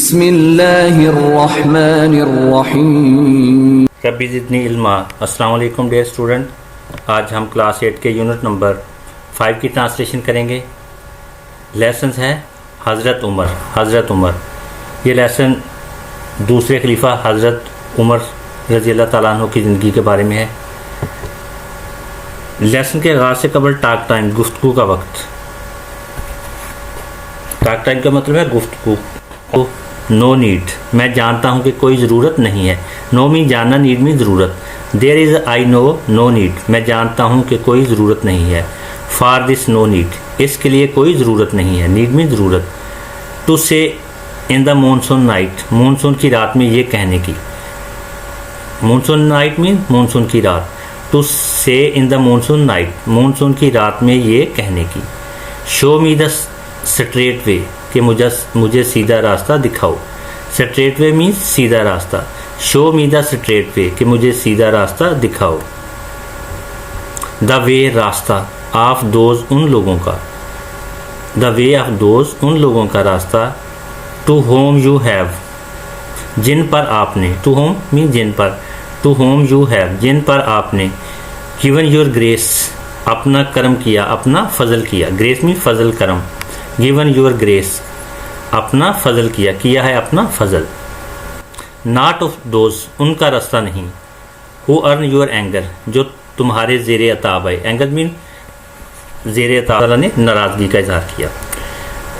बिस्मिल्लाहिर्रहमानिर्रहीम। रब्बी ज़िदनी इल्मा। अस्सलाम वालेकुम डियर स्टूडेंट, आज हम क्लास 8 के यूनिट नंबर 5 की ट्रांसलेशन करेंगे। लेसन है हज़रत उमर। ये लेसन दूसरे खलीफा हज़रत उमर रज़ी अल्लाह ताला अन्हु की ज़िंदगी के बारे में है। लेसन के आगाज़ से कबल टॉक टाइम, गुफ्तगू का वक्त। टॉक टाइम का मतलब है गुफ्तगू। नो नीड, मैं जानता हूँ कि कोई ज़रूरत नहीं है। नो मीन जानना, नीड मीन ज़रूरत। There is I know no need, मैं जानता हूँ कि कोई ज़रूरत नहीं है। फॉर दिस नो नीड, इसके लिए कोई ज़रूरत नहीं है। नीड मीन ज़रूरत। टू से in the monsoon night, monsoon की रात में ये कहने की। मानसून नाइट मीन मानसून की रात। टू से in the monsoon night, monsoon की रात में ये कहने की। Show me the straight way, कि मुझे सीधा रास्ता दिखाओ। स्ट्रेट वे मीन्स सीधा रास्ता। Show me the straight way, कि मुझे सीधा रास्ता दिखाओ। द वे, रास्ता। ऑफ दोज, उन लोगों का। द वे ऑफ दोज, उन लोगों का रास्ता। टू होम यू हैव, जिन पर आपने। टू होम मीन जिन पर। टू होम यू हैव, जिन पर आपने। गिवन योर ग्रेस, अपना करम किया, अपना फजल किया। ग्रेस मीन फजल, करम। गिवन योर ग्रेस, अपना फजल किया है अपना फजल। नॉट ऑफ दोज, उनका रास्ता नहीं। हु अर्न योर एंगर, जो तुम्हारे ज़ेरे अताब आए। एंगर मीन ज़ेरे अताब ने नाराज़गी का इजहार किया।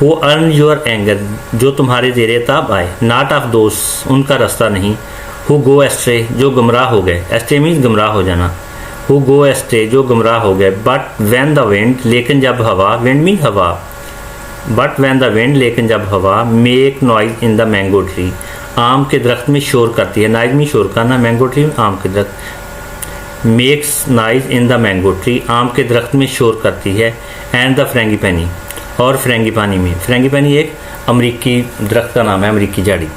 हु अर्न योर एंगर, जो तुम्हारे ज़ेरे अताब आए। नॉट ऑफ दोज, उनका रास्ता नहीं। हु गो एस्ट्रे, जो गुमराह हो गए। एस्ट्रे मीन गुमराह हो जाना। हु गो एस्ट्रे, जो गुमराह हो गए। बट वैन द विंड, लेकिन जब हवा। विंड मीन हवा। बट वैन द विंड, लेकिन जब हवा। Make noise in the mango tree, आम के दरख्त में शोर करती है। नॉइज में शोर करना। मैंगो ट्री, आम के दरख्त। Makes noise in the mango tree, आम के दरख्त में शोर करती है। एंड द फ्रेंगीपेनी, और फ्रेंगीपानी में। फ्रेंगीपानी एक अमरीकी दरख्त का नाम है, अमरीकी झाड़ी।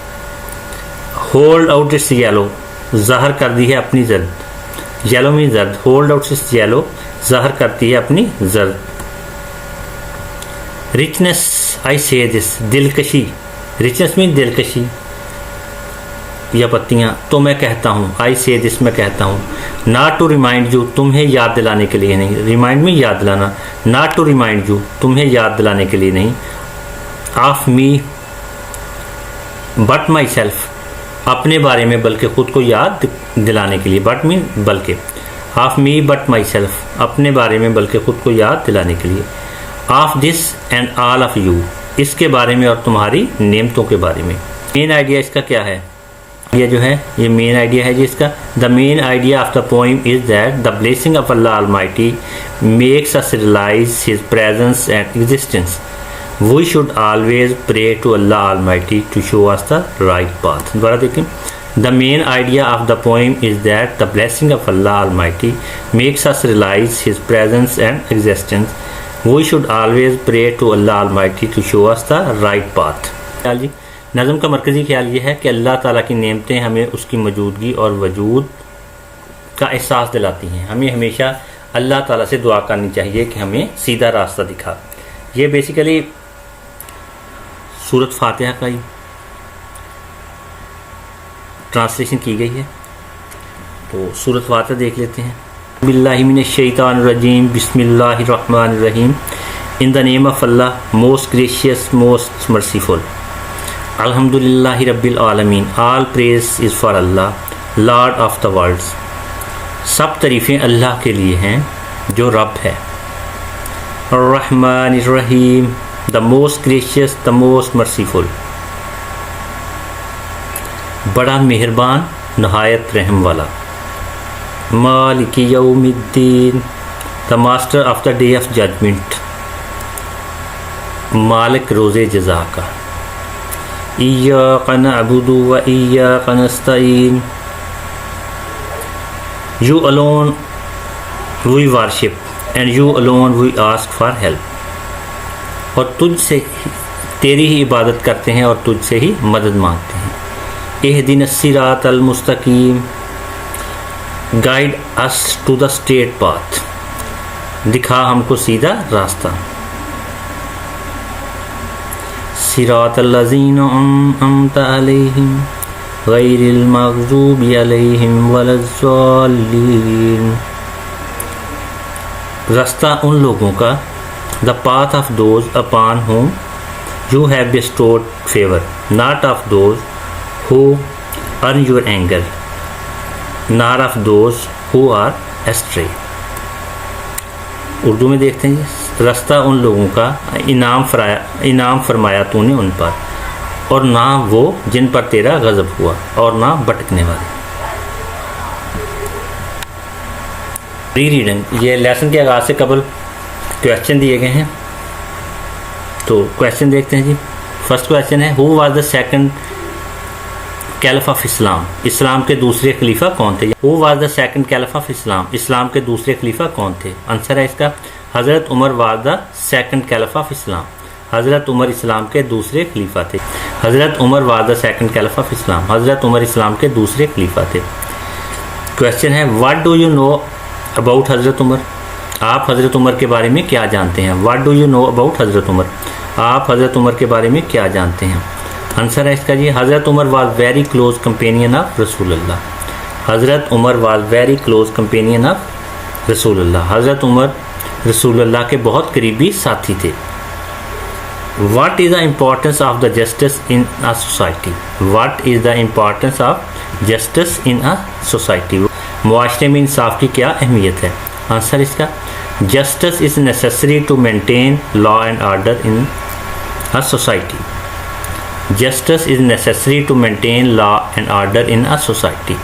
होल्ड आउट इट्स येलो, ज़ाहिर कर दी है अपनी जर्द। येलो में जर्द। होल्ड आउट इट्स येलो, ज़ाहिर करती है अपनी जर्द। रिचनेस, आई से दिस, दिलकशी। रिचनेस मीन दिलकशी या पत्तियाँ। तो मैं कहता हूँ, आई से दिस, मैं कहता हूँ। नॉट टू रिमाइंड यू, तुम्हें याद दिलाने के लिए नहीं। रिमाइंड में याद दिलाना। नॉट टू रिमाइंड यू, तुम्हें याद दिलाने के लिए नहीं। Of me but my self, अपने बारे में बल्कि ख़ुद को याद दिलाने के लिए। बट मीन बल्कि। Of me but my self, अपने बारे में बल्कि ख़ुद को याद दिलाने के लिए। Of this and all of you, इसके बारे में और तुम्हारी नेमतों के बारे में। मेन आइडिया इसका क्या है? ये जो है ये मेन आइडिया है जी इसका। The main idea of the poem is that the blessing of Allah almighty makes us realise his presence and existence. We should always pray to Allah almighty to show us the right path. दोबारा देखें। The main idea of the poem is that the blessing of Allah almighty makes us realise his presence and existence. We should always pray to Allah Almighty to show us the right path। ख्याल जी, नज़म का मरकज़ी ख्याल ये है कि अल्लाह ताला की नेमतें हमें उसकी मौजूदगी और वजूद का एहसास दिलाती हैं। हमें हमेशा अल्लाह ताला से दुआ करनी चाहिए कि हमें सीधा रास्ता दिखा। ये बेसिकली सूरत फातिहा का ही ट्रांसलेशन की गई है। तो सूरत फातिहा देख लेते हैं। बिल्लाहि मिनश शैतानिर रजीम, बिस्मिल्लाहिर रहमानिर रहीम। In the name of Allah, most gracious, most merciful. अल्हम्दुलिल्लाहि रब्बिल आलमीन, all praise is for Allah, lord of the worlds. सब तारीफ़ें अल्लाह के लिए हैं जो रब है। अर्रहमानिर रहीम, the most gracious, the most merciful. बड़ा मेहरबान, नहायत रहम वाला। मालिकी यौमिद्दीन, the master of the day of judgment, मालिक रोज़े जज़ा का। इय्याका नअबुदु व इय्याका नस्तईन, you alone we worship and you alone we ask for help. और तुझसे तेरी ही इबादत करते हैं और तुझसे ही मदद मांगते हैं। इहदिनस सिरातल मुस्तकीम, guide us to the straight path, दिखा हमको सीधा रास्ता। सिरातल्लज़ीना अनअमत अलैहिम गैरिल मग़ज़ूबि अलैहिम वलज़्ज़ालिन। रास्ता उन लोगों का, the path of those upon whom you have bestowed favor, not of those who earn your anger, nor of those who are astray। Urdu में देखते हैं जी, रास्ता उन लोगों का इनाम फरमाया तूने उन पर, और ना वो जिन पर तेरा गज़ब हुआ, और ना भटकने वाले। री रीडिंग, ये लेसन के आगाज़ से कबल क्वेश्चन दिए गए हैं, तो क्वेश्चन देखते हैं जी। फर्स्ट क्वेश्चन है, who was the second caliph of Islam? Islam के दूसरे खलीफा कौन थे? Who was the second caliph of Islam? Islam के दूसरे खलीफा कौन थे? आंसर है इसका Hazrat Umar was the second caliph of Islam. Hazrat Umar Islam के दूसरे खलीफा थे। Hazrat Umar was the second caliph of Islam. Hazrat Umar Islam के दूसरे खलीफा थे। क्वेश्चन है, what do you know about हज़रत उमर? आप हज़रत उमर के बारे में क्या जानते हैं? What do you know about हज़रत उमर? आप हज़रत उमर के बारे में क्या जानते हैं? आंसर है इसका जी, Hazrat Umar was very close companion of Rasulullah. Hazrat Umar was very close companion of Rasulullah. Hazrat Umar Rasulullah के बहुत करीबी साथी थे। What is the importance of the justice in a society? What is the importance of justice in a society? मुआशरे में इंसाफ की क्या अहमियत है? आंसर इसका, justice is necessary to maintain law and order in a society. Justice is necessary to maintain law and order in a society.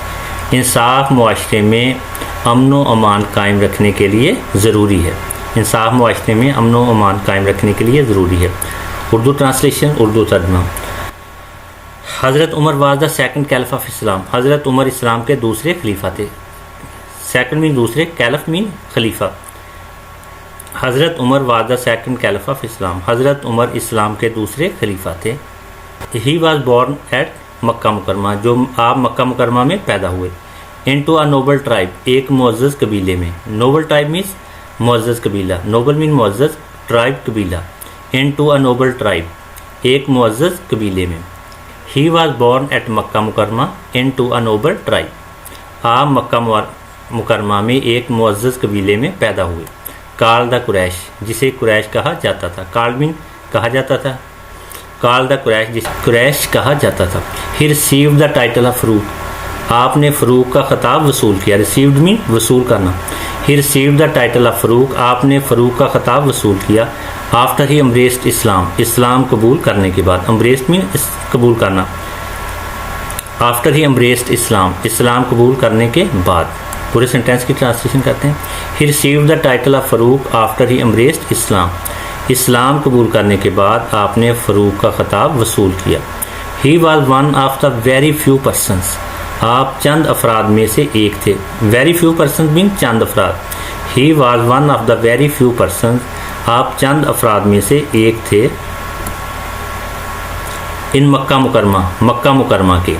इंसाफ मुआशरे में अमन व अमान कायम रखने के लिए ज़रूरी है। इंसाफ मुआशरे में अमन व अमान कायम रखने के लिए ज़रूरी है। उर्दू ट्रांसलेशन, उर्दू तर्जुमा। Hazrat Umar was the second caliph of Islam. Hazrat Umar Islam के दूसरे खलीफा थे। सेकंड मीन दूसरे, कैलिफ मीन खलीफा। Hazrat Umar was the second caliph of Islam. Hazrat Umar Islam के दूसरे खलीफा थे। He was born at Makkah Mukarramah, जो आप मक्का मुकरमा में पैदा हुए। इनटू अ नोबल ट्राइब, एक मुअज़्ज़ज़ कबीले में। नोबल ट्राइब मीन्स मुअज़्ज़ज़ कबीला। नोबल मीन मुअज़्ज़ज़, ट्राइब कबीला। इनटू अ नोबल ट्राइब, एक मुअज़्ज़ज़ कबीले में। He was born at Makkah Mukarramah into a noble tribe, आप मक्का मुकरमा में एक मुअज़्ज़ज़ कबीले में पैदा हुए। काल द कुरैश, जिसे कुरैश कहा जाता था। काल मीन कहा जाता था। काल द कुरैश, जिसे कुरैश कहा जाता था। ही received the title of Farooq, आपने फ़रूक का ख़िताब वसूल किया। रिसीव्ड मीन वसूल करना। ही received the title of Farooq, आपने फ़रूक का ख़िताब वसूल किया। आफ्टर ही एम्ब्रेस्ड इस्लाम, इस्लाम कबूल करने के बाद। एम्ब्रेस्ड मीन कबूल करना। आफ्टर ही एम्ब्रेस्ड इस्लाम, इस्लाम कबूल करने के बाद। पूरे सेंटेंस की ट्रांसलेशन करते हैं। He received the title of Farooq after he embraced Islam, इस्लाम कबूल करने के बाद आपने फ़रूक का ख़िताब वसूल किया। ही was one of the very few persons, आप चंद अफराद में से एक थे। वेरी फ्यू पर्सन मीन चंद अफराद। ही was one of the very few person, आप चंद अफराद में से एक थे। इन मक्का मुकरमा, मक्का मुकरमा के।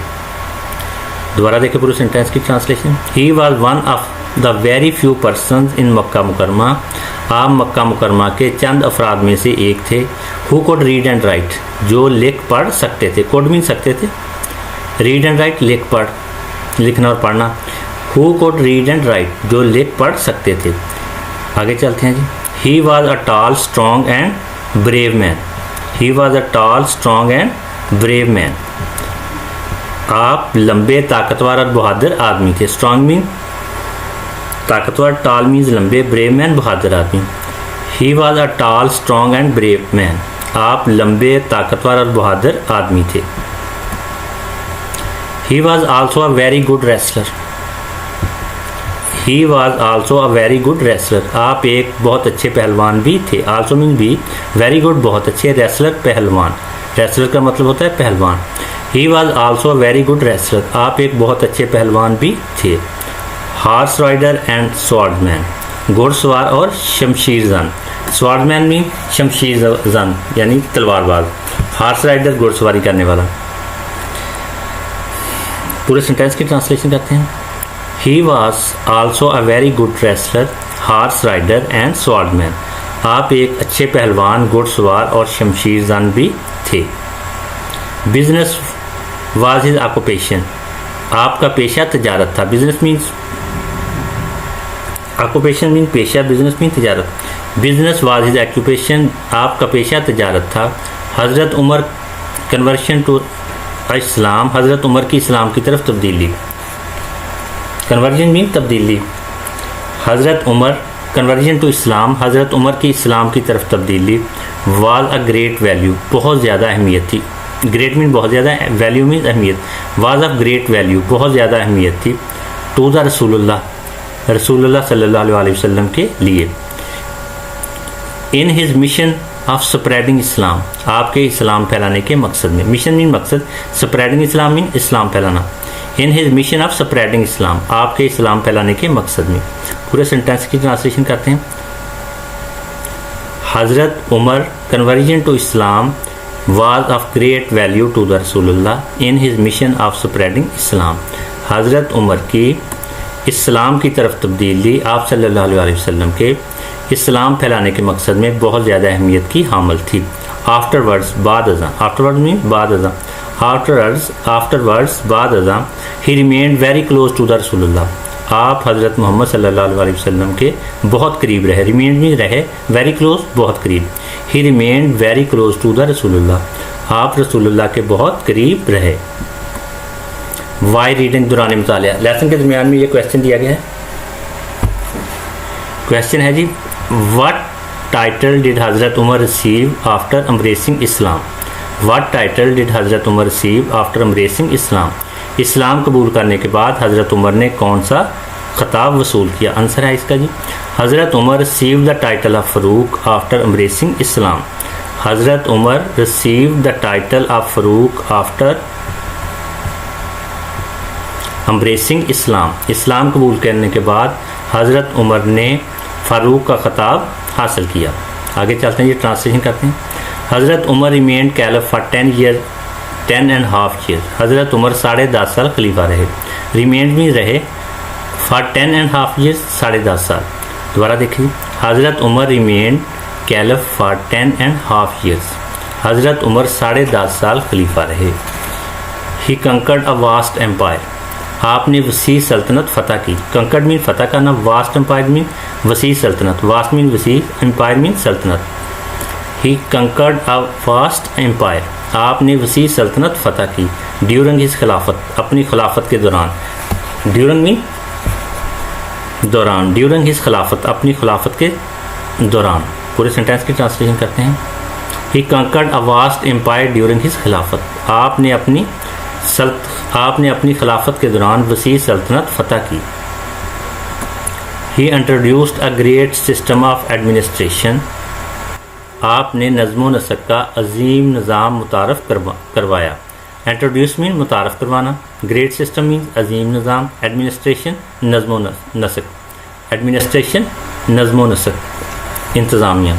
दोबारा देखें पूरे सेंटेंस की translation. He was one of the very few person in Makkah Mukarramah, आप मक्का मुकरमा के चंद अफराद में से एक थे। Who could read and write, जो लिख पढ़ सकते थे। कुड मीन सकते थे। रीड एंड राइट, लिख पढ़, लिखना और पढ़ना। Who could read and write, जो लिख पढ़ सकते थे। आगे चलते हैं जी। He was a tall strong and brave man. He was a tall strong and brave man, आप लंबे ताकतवर और बहादुर आदमी थे। स्ट्रॉन्ग मीन ताकतवर, टॉल मीन्स लंबे, ब्रेव मैन बहादुर आदमी। He was a tall strong and brave man, आप लंबे ताकतवर और बहादुर आदमी थे। He was also a very good wrestler. He was also a very good wrestler, आप एक बहुत अच्छे पहलवान भी थे। आल्सो मीन भी, वेरी गुड बहुत अच्छे, रेसलर पहलवान। रेसलर का मतलब होता है पहलवान। ही was also a very good wrestler, आप एक बहुत अच्छे पहलवान भी थे। हॉर्स राइडर एंड स्वॉर्डमैन, घुड़सवार और शमशीर जन। स्वॉर्डमैन मीन शमशीर जन यानी तलवारबाज। हॉर्स राइडर घुड़सवारी करने वाला। पूरे सेंटेंस की ट्रांसलेशन करते हैं। He was also a very good wrestler, horse rider and swordsman, आप एक अच्छे पहलवान, घुड़सवार और शमशीर जन भी थे। बिजनेस वाज हिज ऑक्यूपेशन, आपका पेशा तजारत था। बिजनेस मीन्स ऑक्यूपेशन मीन पेशा, बिजनेस मीन तजारत। बिजनेस वाज हिज ऑक्यूपेशन, आपका पेशा तजारत था। हज़रत Umar conversion to Islam, Hazrat Umar की इस्लाम की तरफ तब्दीली। कन्वर्जन मीन तब्दीली। हज़रत Umar conversion to Islam, Hazrat Umar की इस्लाम की तरफ तब्दीली। वाज अ ग्रेट वैल्यू, बहुत ज़्यादा अहमियत थी। ग्रेट मीन बहुत ज़्यादा, वैल्यू मीन अहमियत। वाज ऑफ ग्रेट वैल्यू, बहुत ज़्यादा अहमियत थी। टू द रसूलुल्लाह, रसूलुल्लाह सल्लल्लाहु अलैहि वसल्लम के लिए। In his mission of spreading Islam, आपके इस्लाम फैलाने के मकसद में। मिशन मीन मकसद, स्प्रेडिंग इस्लाम मीन इस्लाम फैलाना। In his mission of spreading Islam, आपके इस्लाम फैलाने के मकसद में। पूरे सेंटेंस की ट्रांसलेशन करते हैं। हज़रत Umar conversion to Islam was of great value to the रसूलुल्लाह in his mission of spreading Islam. Hazrat Umar की इस्लाम की तरफ तब्दीली आप सल्लल्लाहु अलैहि वसल्लम के इस्लाम फैलाने के मकसद में बहुत ज़्यादा अहमियत की हामिल थी। आफ्टरवर्ड्स, बाद अज़ां, आफ्टरवर्ड मीन बाद अज़ां। आफ्टरवर्ड्स बाद अज़ां he remained very close to the रसूलुल्लाह, आप हज़रत मोहम्मद सल्लल्लाहु अलैहि वसल्लम के बहुत करीब रहे। रिमेन्ड मीन रहे, वेरी क्लोज बहुत करीब। He remained very close to the रसूलुल्लाह, आप रसूलुल्लाह के बहुत करीब रहे। वाई रीडिंग दौरान मुतालिया, लेसन के दरमियान में ये क्वेश्चन दिया गया है। क्वेश्चन है जी, व्हाट टाइटल डिड हज़रत Umar receive after embracing Islam. What title did हज़रत उमर रिसीव आफ्टर एम्ब्रेसिंग इस्लाम, इस्लाम कबूल करने के बाद हज़रत उमर ने कौन सा खिताब वसूल किया। आंसर है इसका जी, Hazrat Umar receive the title of Farooq after embracing Islam. Hazrat Umar receive the title of Farooq after embracing इस्लाम, इस्लाम कबूल करने के बाद हज़रत उमर ने फ़ारूक का खिताब हासिल किया। आगे चलते हैं, ये ट्रांसलेशन करते हैं। हज़रत Umar remained caliph for 10.5 year, Hazrat Umar 10.5 साल खलीफा रहे। रिमेन्ड में रहे, फॉर 10.5 ईयर्स, 10.5 साल। दोबारा देखिए, Hazrat Umar remained caliph for 10.5 years, Hazrat Umar 10.5 साल खलीफा रहे। He conquered a vast empire, आपने वसी सल्तनत फ़तह की। कंकर्ड मीन फ़तह करना, वास्ट एम्पायर मीन वसी सल्तनत। वास्ट मीन वसी, एम्पायर मीन सल्तनत। ही कंकर्ड अ वास्ट एम्पायर, आपने वसी सल्तनत फ़तह की। ड्यूरिंग हिज खिलाफत, अपनी खिलाफत के दौरान। ड्यूरिंग मीन दौरान, ड्यूरिंग हिज खिलाफत, अपनी खिलाफत के दौरान। पूरे सेंटेंस की ट्रांसलेशन करते हैं। He conquered a vast empire during his खिलाफत, आपने अपनी खिलाफत के दौरान वसी सल्तनत फ़तह की। He introduced a great system of administration, आपने नज़्म व नस्क का अजीम निज़ाम मुतारफ़ करवाया। इंट्रोड्यूस मीन मुतारफ़ करवाना, ग्रेट सिस्टम मीन अजीम निज़ाम, एडमिनिस्ट्रेशन नज़्म व नस्क, एडमिनिस्ट्रेशन नज़्म व नस्क इंतज़ामिया।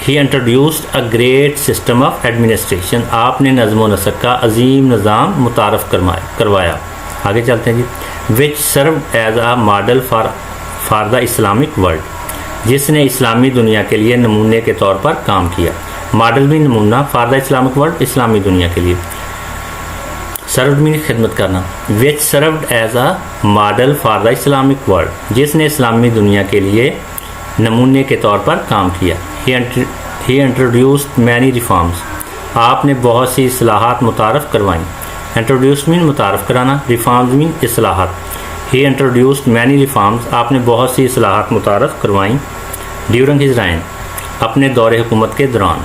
He introduced a great system of administration, आपने नज़्म व नस्क का अजीम निज़ाम मुतारफ़ करवाया। आगे चलते हैं जी। Which serve as a model for the Islamic world, जिसने इस्लामी दुनिया के लिए नमूने के तौर पर काम किया। मॉडल भी नमूना, फॉर द इस्लामिक वर्ल्ड, इस्लामी दुनिया के लिए। सर्व्ड मीन खिदमत करना। Which served as a model for the Islamic world, जिसने इस्लामी दुनिया के लिए नमूने के तौर पर काम किया। ही इंट्रोड्यूस्ड मैनी रिफॉर्म्स, आपने बहुत सी इस्लाहात मुतारफ़ करवाईं। इंट्रोड्यूस मीन मुतारफ़ कराना, रिफॉर्म्स मीन इस्लाहात। ही इंट्रोड्यूस्ड मैनी रिफॉर्म्स, आपने बहुत सी इस्लाहात मुतारफ़ करवाईं। ड्यूरिंग हिज राइन, अपने दौरे हुकूमत के दौरान।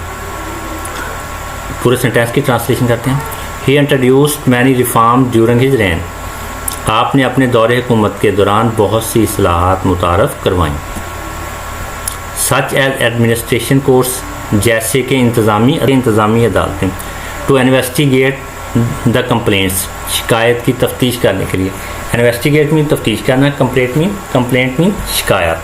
पूरे सेंटेंस की ट्रांसलेशन करते हैं। He introduced many reform during his reign, आपने अपने दौरे हुकूमत के दौरान बहुत सी इस्लाहात मुतारफ़ करवाईं। सच एज एडमिनिस्ट्रेशन कोर्स, जैसे कि इंतज़ामी अदालतें। टू इन्वेस्टिगेट द कंप्लेंट्स, शिकायत की तफ्तीश करने के लिए। इन्वेस्टिगेट मीन तफ्तीश करना, कंप्लेंट मीन शिकायत।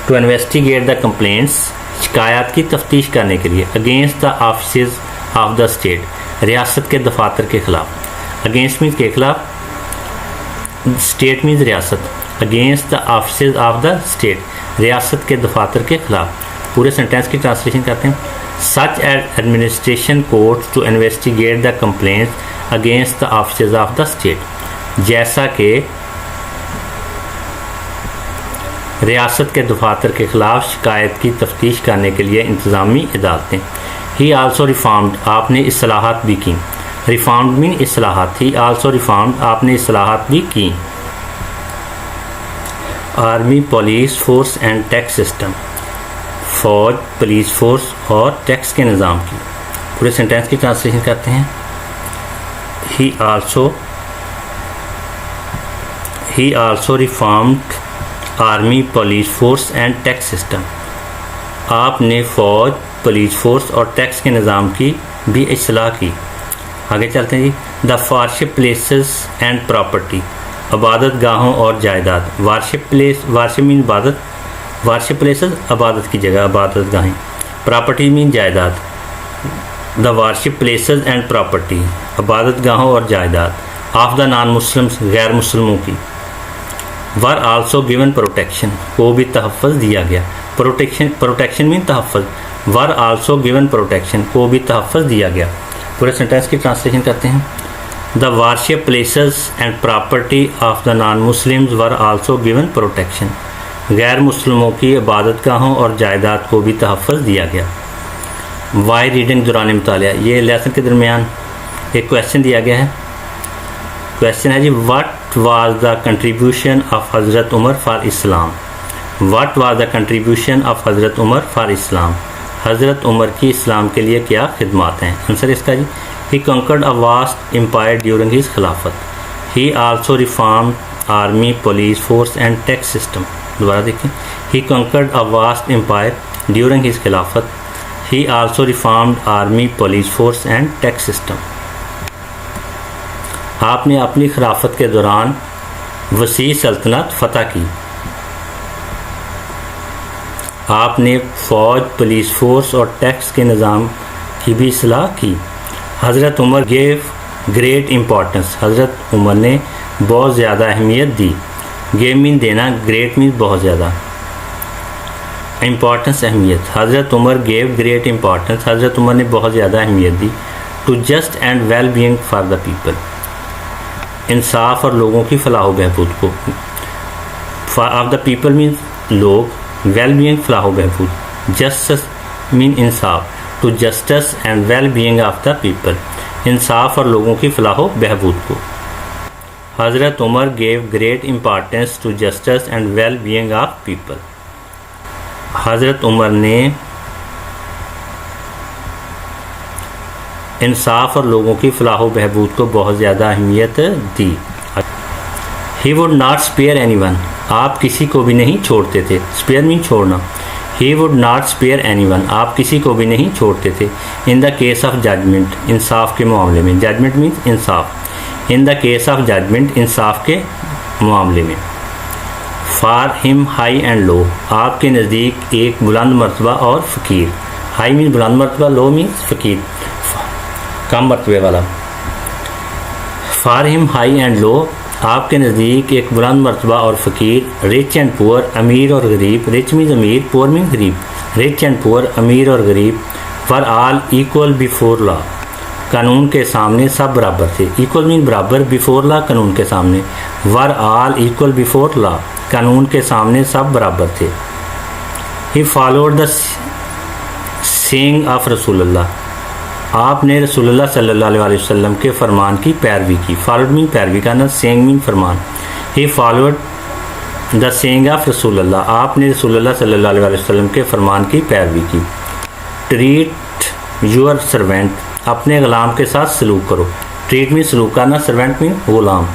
टू इन्वेस्टिगेट द कंप्लेंट्स, शिकायत की तफ्तीश करने के लिए। Against the office of the state, रियासत के दफातर के खिलाफ। अगेंस्ट मीन के खिलाफ, स्टेट मीन रियासत। Against the office of the state, रियासत के दफातर के खिलाफ। पूरे सेंटेंस की ट्रांसलेशन करते हैं। such as administration courts to investigate the complaints against the officers of the state, जैसा कि रियासत के दफातर के ख़िलाफ़ शिकायत की तफ्तीश करने के लिए इंतज़ामी अदालतें। ही आल्सो रिफॉर्म्ड, आपने इस्लाहात भी की। रिफॉर्म्ड मीन इस्लाहात। ही आल्सो रिफॉर्म्ड, आपने इस्लाहात भी की। Army, police force and tax system, फ़ौज, पुलिस फोर्स और टैक्स के निज़ाम की। पूरे सेंटेंस की ट्रांसलेशन करते हैं। He also reformed army, police force and tax system, आपने फ़ौज, पुलिस फोर्स और टैक्स के निज़ाम की भी इस्लाह की। आगे चलते हैं जी। The worship places and property, इबादत गाहों और जायदाद। वारशिप प्लेस, वारशिप मीन इबादत, वारशिप प्लेसेस इबादत की जगह, इबादत गाहें। प्रॉपर्टी मीन जायदाद। The worship places and property, इबादत गाहों और जायदाद ऑफ द नॉन मुस्लिम्स, गैर मुस्लिमों की। वर आल्सो गिवन प्रोटेक्शन, को भी तहफ़्फ़ुज़ दिया गया। प्रोटेक्शन मीन तहफ़्फ़ुज़। वर आल्सो गिवन प्रोटेक्शन, को भी तहफ़्फ़ुज़ दिया गया। पूरे सेंटेंस की ट्रांसलेशन करते हैं। The worship places and property of the non Muslims were also given protection, गैर मुस्लिमों की इबादत गाहों और जायदाद को भी तहफ़्फ़ुज़ दिया गया। वाई रीडिंग, दौरान मुतालिया। ये लेसन के दरमियान एक क्वेश्चन दिया गया है। क्वेश्चन है जी, what was the contribution of Hazrat Umar for Islam. What was the contribution of Hazrat Umar for Islam, Hazrat Umar की इस्लाम के लिए क्या खिदमात हैं। आंसर इसका जी, he conquered a vast empire during his खिलाफत। He also reformed army, police force and tax system. दोबारा देखिए। He conquered a vast empire during his खिलाफत। He also reformed army, police force and tax system, आपने अपनी खिलाफत के दौरान वसी सल्तनत फतह की। आपने फ़ौज, पुलिस फोर्स और टैक्स के निज़ाम की भी इस्लाह की। हज़रत उमर गेव ग्रेट इम्पोर्टेंस, हज़रत उमर ने बहुत ज़्यादा अहमियत दी। गेव मीन देना, ग्रेट मीन बहुत ज़्यादा, इम्पोर्टेंस अहमियत। हज़रत उमर गेव ग्रेट इम्पोर्टेंस, हज़रत उमर ने बहुत ज़्यादा अहमियत दी। To just and well being for the people, इंसाफ और लोगों की फलाह बहबूद को। ऑफ द पीपल मीन लोग, वेल बीइंग फलाह बहबूद। जस्टिस मीन इंसाफ। To justice and well being of the people, इंसाफ और लोगों की फलाह बहबूद को। Hazrat Umar gave great importance to justice and well being of people, Hazrat Umar ने इंसाफ और लोगों की फलाह बहबूद को बहुत ज़्यादा अहमियत दी। He would not spare anyone, आप किसी को भी नहीं छोड़ते थे। स्पेयर मीन छोड़ना। He would not spare anyone, आप किसी को भी नहीं छोड़ते थे। In the case of judgment, इंसाफ के मामले में। जजमेंट मीन्स इंसाफ। In the case of judgment, इंसाफ के मामले में। For him high and low, आपके नज़दीक एक बुलंद मरतबा और फ़कीर। हाई मीन बुलंद मरतबा, लो मीन्स फ़कीर, कम मरतबे वाला। For him high and low, आपके नज़दीक एक बुलंद मरतबा और फ़कीर। रिच एंड पुअर, अमीर और गरीब। रिच मीन अमीर, पुअर मीन गरीब। रिच एंड पुअर, अमीर और गरीब। For all equal before law, कानून के सामने सब बराबर थे। इक्वल मीन बराबर, बिफोर लॉ कानून के सामने। Were all equal before law, कानून के सामने सब बराबर थे। He followed the saying of रसूलुल्लाह, आपने रसूलुल्लाह सल्लल्लाहु अलैहि वसल्लम के फरमान की पैरवी की। फॉलोड मीन पैरवी करना, saying mean Farman. He followed the saying of रसूलुल्लाह, आपने रसूलुल्लाह सल्लल्लाहु अलैहि वसल्लम के फरमान की पैरवी की। ट्रीट यूर सर्वेंट, अपने ग़ुलाम के साथ सलूक करो। ट्रीट मीन सलूक करना, सर्वेंट मीन ग़ुलाम।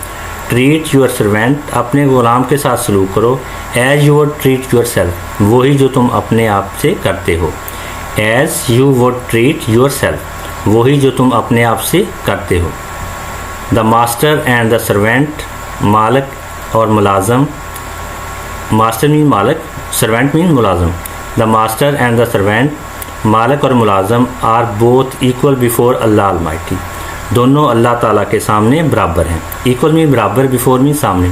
ट्रीट यूर सर्वेंट, अपने ग़ुलाम के साथ सलूक करो। As you would treat yourself, वही जो तुम अपने आप से करते हो। As you would treat yourself, वही जो तुम अपने आप से करते हो। The master and the servant, मालिक और मुलाजम। मास्टर मीन मालिक, सर्वेंट मीन मुलाजम। The master and the servant, मालिक और मुलाजम, are both equal before Allah almighty, दोनों अल्लाह ताला के सामने बराबर हैं। इक्वल मीन बराबर, बिफोर मीन सामने।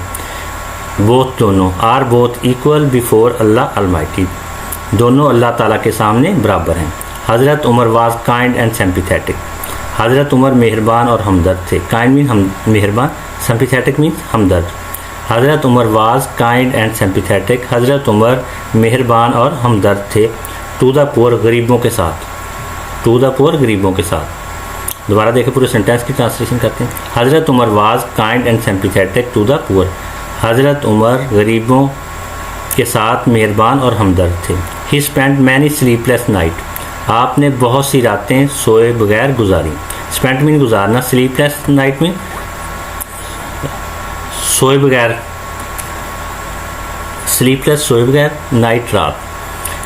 बोथ दोनों, are both equal before Allah almighty, दोनों अल्लाह ताला के सामने बराबर हैं। हज़रत Umar was kind and sympathetic. Hazrat Umar मेहरबान और हमदर्द थे। काइंड मीन मेहरबान, सिंपैथेटिक मीन हमदर्द। Hazrat Umar was kind and sympathetic, Hazrat Umar मेहरबान और हमदर्द थे। टू द पुअर, गरीबों के साथ। टू द पुअर, गरीबों के साथ। दोबारा देखें, पूरे सेंटेंस की ट्रांसलेशन करते हैं। हज़रत Umar was kind and sympathetic to the poor. Hazrat Umar गरीबों के साथ मेहरबान और हमदर्द थे। He spent many sleepless night, आपने बहुत सी रातें सोए बगैर गुजारी। स्पेंट मीन गुजारना, स्लीपलेस नाइट मीन सोए बगैर, स्लीपलेस सोए बगैर, नाइट रात।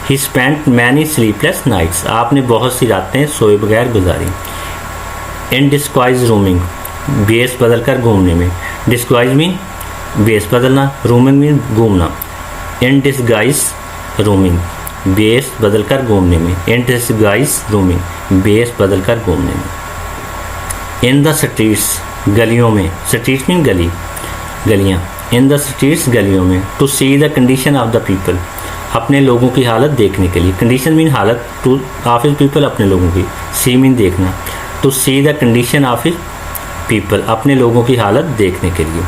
He spent many sleepless nights, आपने बहुत सी रातें सोए बगैर गुजारी। इन डिस्क्वाइज रूमिंग, बेस बदल कर घूमने में। डिस्क्वाइज मीन बेस बदलना, रूमिंग मीन घूमना। इन डिस्गाइज रूमिंग, बेस बदल कर घूमने में। इन डिस्गाइज रूमिंग, बेस बदल कर घूमने में। इन द स्ट्रीट्स, गलियों में। स्ट्रीट्स मीन गली, गलियाँ। इन द स्ट्रीट्स, गलियों में। To see the condition of the people, अपने लोगों की हालत देखने के लिए। कंडीशन मीन हालत, टू ऑफ हिज पीपल, अपने लोगों की। सी मीन देखना। To see the condition of his people, अपने लोगों की हालत देखने के लिए।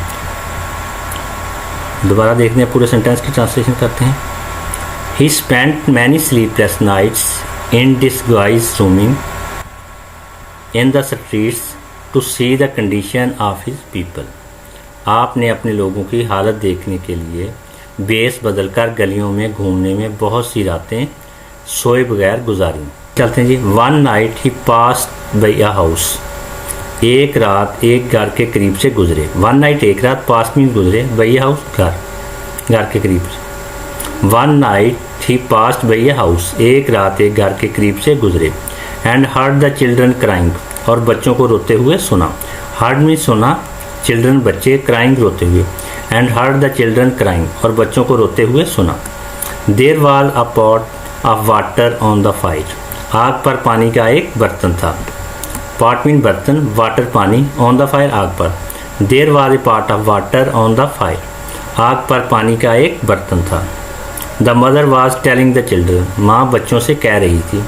दोबारा देखते हैं, पूरे सेंटेंस की ट्रांसलेशन करते हैं। He spent many sleepless nights in disguise roaming in the streets to see the condition of his people, आपने अपने लोगों की हालत देखने के लिए बेस बदलकर गलियों में घूमने में बहुत सी रातें सोए बगैर गुजारी। चलते हैं जी। One night he passed by a house, एक रात एक घर के करीब से गुजरे। वन नाइट एक रात, पास मीन गुजरे, बाय अ हाउस घर, घर के करीब से। One night he passed by a house, एक रात एक घर के करीब से गुजरे। And heard the children crying, और बच्चों को रोते हुए सुना। हर्ड मीन सुना, चिल्ड्रन बच्चे, क्राइंग रोते हुए। And heard the children crying, और बच्चों को रोते हुए सुना। There was a pot of water on the fire, आग पर पानी का एक बर्तन था। पॉट मीन बर्तन, वाटर पानी, ऑन द फायर आग पर। There was a pot of water on the fire, आग पर पानी का एक बर्तन था। The mother was telling the children, माँ बच्चों से कह रही थी।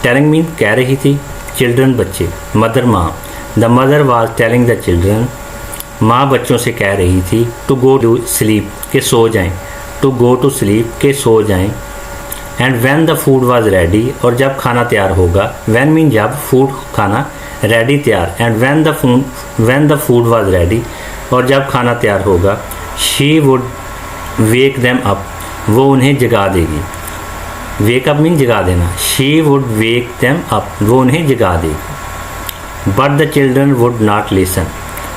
टेलिंग मीन कह रही थी, चिल्ड्रन बच्चे, मदर माँ। The mother was telling the children, माँ बच्चों से कह रही थी। टू गो टू स्लीप, के सो जाएं। टू गो टू स्लीप, के सो जाएं। And when the food was ready, और जब खाना तैयार होगा। व्हेन मीन जब, फूड खाना, रेडी तैयार। And when the food was ready, और जब खाना तैयार होगा। She would wake them up, वो उन्हें जगा देगी। वेक अप मीन जगा देना। She would wake them up, वो उन्हें जगा देगी। But the children would not listen,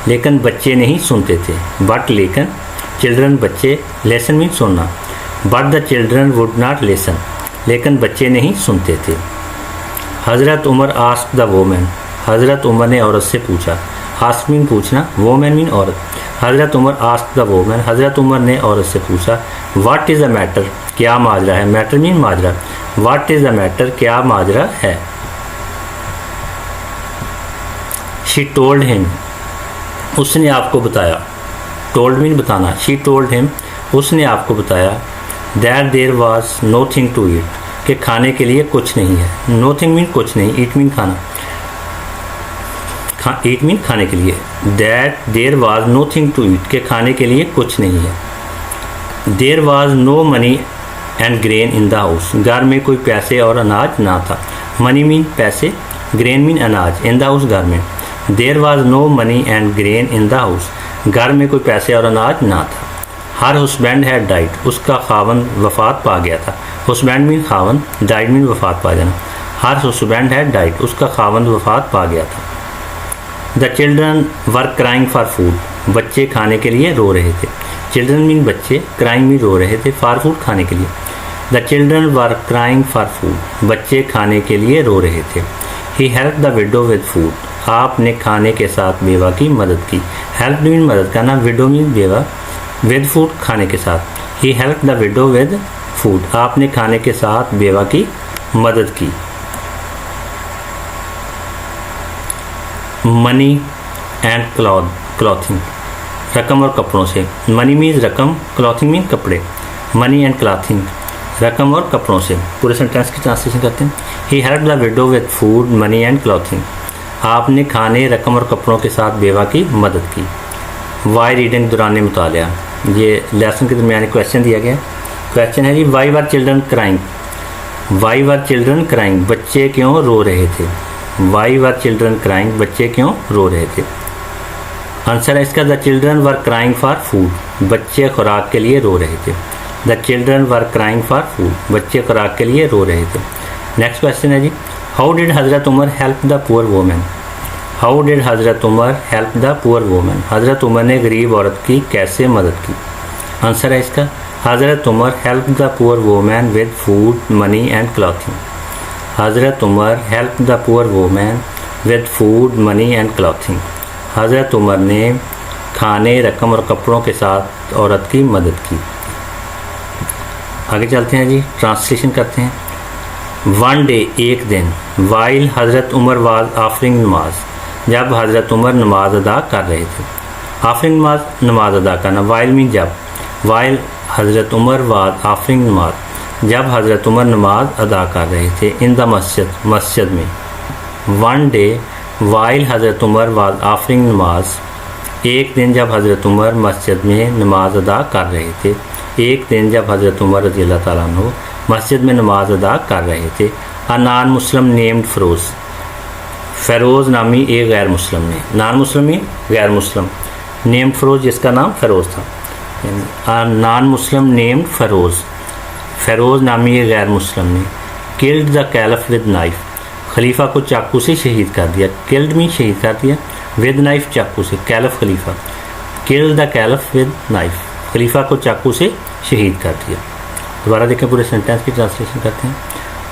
लेकिन बच्चे नहीं सुनते थे। बट लेकिन, चिल्ड्रन बच्चे, लेसन मीन सुनना। But the children would not listen, लेकिन बच्चे नहीं सुनते थे। Hazrat Umar asked the woman, हज़रत उमर ने औरत से पूछा। आस्क मीन पूछना, वोमन मीन औरत। हज़रत उमर आस्क्ड द वोमन, हज़रत उमर ने औरत से पूछा। व्हाट इज़ द मैटर, क्या माजरा है। मैटर मीन माजरा। व्हाट इज़ द मैटर, क्या माजरा है। शी टोल्ड हिम, उसने आपको बताया। टोल्ड मीन बताना। शी टोल्ड हिम, उसने आपको बताया। That there was nothing to eat, कि खाने के लिए कुछ नहीं है। नोथिंग मीन कुछ नहीं, ईट मीन खाना, ईट मीन खाने के लिए। That there was nothing to eat, के खाने के लिए कुछ नहीं है। There was no money and grain in the house, घर में कोई पैसे और अनाज ना था। मनी मीन पैसे, ग्रेन मीन अनाज, इन द हाउस घर में। There was no money and grain in the house, घर में कोई पैसे और अनाज ना था। हर हस्बैंड हैड डाइड, उसका खावंद वफात पा गया था। हस्बैंड मीन खावंद, डाइड मीन वफात पा जाना। हर हस्बैंड हैड डाइड, उसका खावंद वफात पा गया था। The children were crying for food, बच्चे खाने के लिए रो रहे थे। चिल्ड्रन मीन बच्चे, क्राइंग मीन रो रहे थे, फॉर फूड खाने के लिए। The children were crying for food, बच्चे खाने के लिए रो रहे थे। He help the widow with food, आपने खाने के साथ बेवा की मदद की। हेल्प मीन मदद करना, विडो मीन बेवा, विद फूड खाने के साथ। He help the widow with food, आपने खाने के साथ बेवा की मदद की। मनी एंड क्लॉथिंग, रकम और कपड़ों से। मनी मीन रकम, क्लॉथिंग मीन कपड़े। मनी एंड क्लॉथिंग, रकम और कपड़ों से। पूरे सेंटेंस की ट्रांसलेशन करते हैं। He help the widow with food money and clothing. आपने खाने, रकम और कपड़ों के साथ बेवा की मदद की। वाई रीडिंग दौरान मुतालिया, ये लेसन के दरमियान क्वेश्चन दिया गया। क्वेश्चन है जी why were children crying. Why were children crying, बच्चे क्यों रो रहे थे। वाई वर चिल्ड्रन क्राइंग, बच्चे क्यों रो रहे थे। आंसर है इसका the children were crying for food, बच्चे खुराक के लिए रो रहे थे। The children were crying for food, बच्चे खुराक के लिए रो रहे थे। नेक्स्ट क्वेश्चन है जी हाउ डिड हज़रत Umar help the poor women. How did हज़रत Umar help the poor women, Hazrat Umar ने गरीब औरत की कैसे मदद की। आंसर है इसका Hazrat Umar help the poor women with food money and clothing. Hazrat Umar help the poor women with food money and clothing. Hazrat Umar ने खाने, रकम और कपड़ों के साथ औरत की मदद की। आगे चलते हैं जी, ट्रांसलेशन करते हैं। वन डे, एक दिन, वाइल हज़रत उमर वाज आफरिंग नमाज, जब हज़रत उमर नमाज अदा कर रहे थे। आफरिंग नमाज अदा करना, वाइल मीन जब। वाइल हज़रत उमर वाज आफरिंग नमाज, जब हज़रत उमर नमाज अदा कर रहे थे। इन द मस्जिद, मस्जिद में। वन डे वाइल हज़रत उमर वाज आफरिंग नमाज, एक दिन जब हज़रत उमर मस्जिद में नमाज अदा कर रहे थे। एक दिन जब हज़रत उमर रज़ी अल्लाह ताला अन्हु मस्जिद में नमाज अदा कर रहे थे। अ non Muslim named Feroz, Feroz नामी एक गैर मुस्लिम ने। नॉन मुस्लिम में गैर मुस्लिम, नेम्ड फ़रोज़ जिसका नाम फ़रोज़ था। A non Muslim named Feroz, Feroz नामी एक गैर मुस्लिम ने killed the caliph with knife, खलीफा को चाकू से शहीद कर दिया। किल्ड में शहीद कर दिया, विद नाइफ चाकू से। कैलिफ खलीफा, killed the caliph with knife, खलीफा को चाकू से शहीद कर दिया। दोबारा देखें, पूरे सेंटेंस की ट्रांसलेशन करते हैं।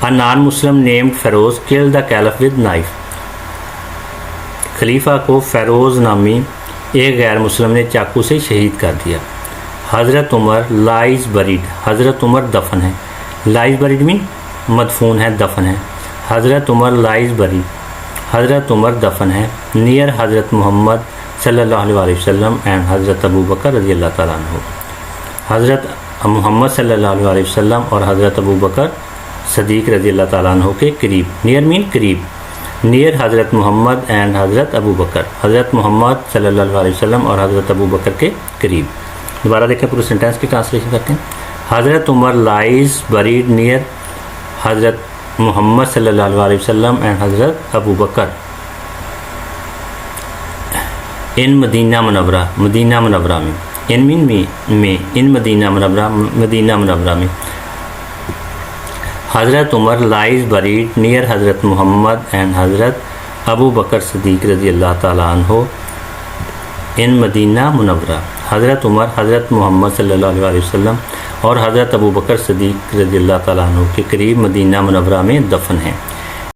A non Muslim named Feroz killed the caliph with knife, खलीफा को फ़रोज़ नामी एक गैर मुस्लिम ने चाकू से शहीद कर दिया। हज़रत उमर लाइज बरीड, हज़रत उमर दफन है। लाइज बरीड मीन मदफून है, दफन है। हज़रत उमर लाइज बरीड, हज़रत उमर दफन है। नियर हज़रत मोहम्मद सल्लल्लाहु अलैहि वसल्लम एंड हज़रत अबू बकर रज़ी अल्लाह ताला अन्हु, हज़रत मोहम्मद सल्लल्लाहु अलैहि वसल्लम और हज़रत अबू बकर सदीक रज़ी अल्लाह ताला अन्हु के करीब। नियर मीन करीब। नियर हज़रत मोहम्मद एंड हज़रत अबू बकर, हज़रत मोहम्मद सल्लल्लाहु अलैहि वसल्लम और हज़रत अबू बकर के करीब। दोबारा देखें, पूरे सेंटेंस की ट्रांसलेशन करते हैं। हज़रत उमर लाइज बरीड नियर हज़रत मोहम्मद सल्लल्लाहु अलैहि वसल्लम and Hazrat Abu Bakr in Madinah Munawwarah, Madinah Munawwarah में। इन मीन में, in Madinah Munawwarah, Madinah Munawwarah में। Hazrat Umar lies buried near हज़रत मोहम्मद एंड हज़रत अबू बकर सदीक रज़ी अल्लाह ताला अन्हु इन मदीना मुनव्वरा। हज़रत उमर हज़रत मोहम्मद सल्लल्लाहु अलैहि वसल्लम और हज़रत अबू बकर सदीक रज़ी अल्लाह ताला अन्हु के करीब मदीना मुनव्वरा में दफन हैं।